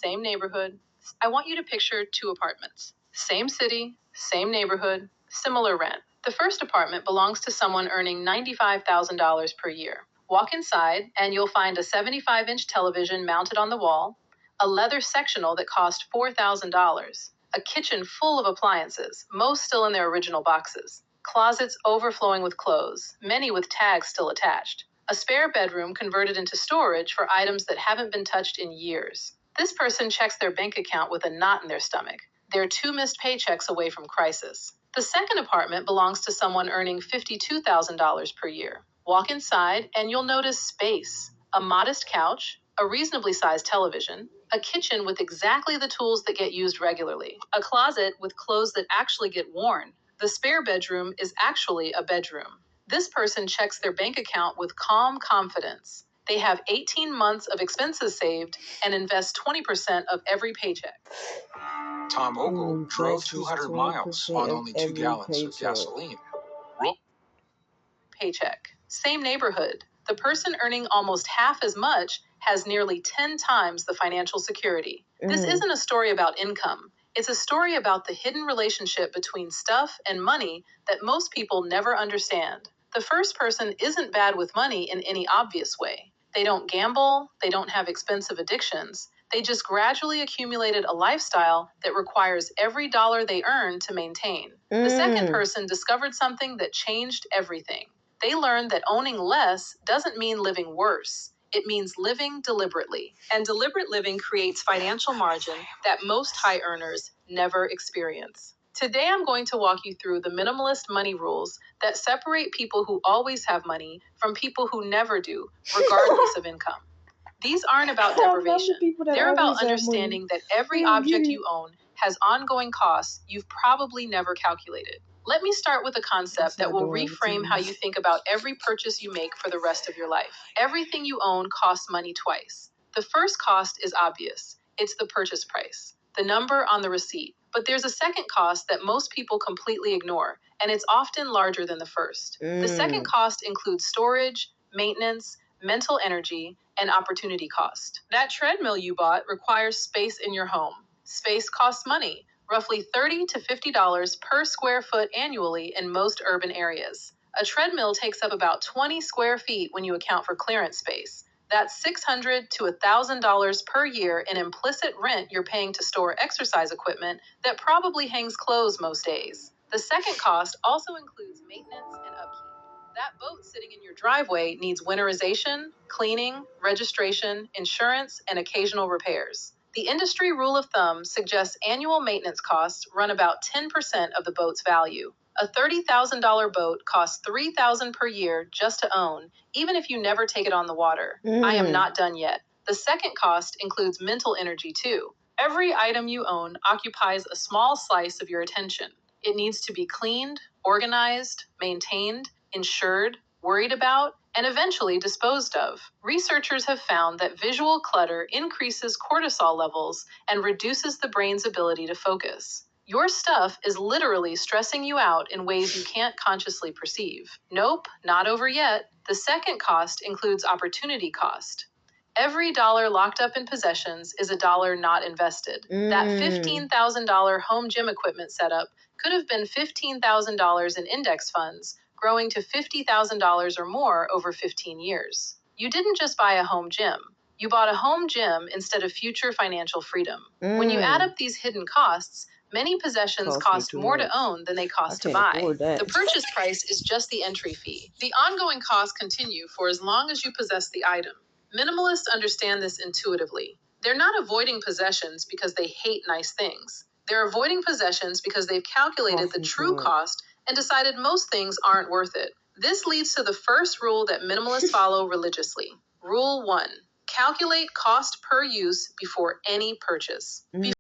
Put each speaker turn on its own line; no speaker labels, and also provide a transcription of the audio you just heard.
same neighborhood. I want you to picture two apartments. Same city, same neighborhood, similar rent. The first apartment belongs to someone earning $95,000 per year. Walk inside and you'll find a 75-inch television mounted on the wall, a leather sectional that cost $4,000, a kitchen full of appliances, most still in their original boxes, closets overflowing with clothes, many with tags still attached, a spare bedroom converted into storage for items that haven't been touched in years. This person checks their bank account with a knot in their stomach. They're 2 missed paychecks away from crisis. The second apartment belongs to someone earning $52,000 per year. Walk inside and you'll notice space, a modest couch, a reasonably sized television, a kitchen with exactly the tools that get used regularly, a closet with clothes that actually get worn. The spare bedroom is actually a bedroom. This person checks their bank account with calm confidence. They have 18 months of expenses saved and invest 20% of every paycheck.
Tom Ogle drove 200 miles on only 2 gallons of gasoline.
Paycheck. Same neighborhood. The person earning almost half as much has nearly 10 times the financial security. This isn't a story about income. It's a story about the hidden relationship between stuff and money that most people never understand. The first person isn't bad with money in any obvious way. They don't gamble, they don't have expensive addictions. They just gradually accumulated a lifestyle that requires every dollar they earn to maintain. The second person discovered something that changed everything. They learned that owning less doesn't mean living worse. It means living deliberately. And deliberate living creates financial margin that most high earners never experience. Today, I'm going to walk you through the minimalist money rules that separate people who always have money from people who never do, regardless of income. These aren't about deprivation. They're about understanding that every object you own has ongoing costs you've probably never calculated. Let me start with a concept that will reframe how you think about every purchase you make for the rest of your life. Everything you own costs money twice. The first cost is obvious. It's the purchase price, the number on the receipt. But there's a second cost that most people completely ignore, and it's often larger than the first. The second cost includes storage, maintenance, mental energy, and opportunity cost. That treadmill you bought requires space in your home. Space costs money, roughly $30 to $50 per square foot annually in most urban areas. A treadmill takes up about 20 square feet when you account for clearance space. That's $600 to $1,000 per year in implicit rent you're paying to store exercise equipment that probably hangs clothes most days. The second cost also includes maintenance and upkeep. That boat sitting in your driveway needs winterization, cleaning, registration, insurance, and occasional repairs. The industry rule of thumb suggests annual maintenance costs run about 10% of the boat's value. A $30,000 boat costs $3,000 per year just to own, even if you never take it on the water. I am not done yet. The second cost includes mental energy too. Every item you own occupies a small slice of your attention. It needs to be cleaned, organized, maintained, insured, worried about, and eventually disposed of. Researchers have found that visual clutter increases cortisol levels and reduces the brain's ability to focus. Your stuff is literally stressing you out in ways you can't consciously perceive. Nope, not over yet. The second cost includes opportunity cost. Every dollar locked up in possessions is a dollar not invested. That $15,000 home gym equipment setup could have been $15,000 in index funds, growing to $50,000 or more over 15 years. You didn't just buy a home gym. You bought a home gym instead of future financial freedom. When you add up these hidden costs, many possessions cost more to own than they cost to buy. The purchase price is just the entry fee. The ongoing costs continue for as long as you possess the item. Minimalists understand this intuitively. They're not avoiding possessions because they hate nice things. They're avoiding possessions because they've calculated the true cost and decided most things aren't worth it. This leads to the first rule that minimalists follow religiously. Rule 1. Calculate cost per use before any purchase.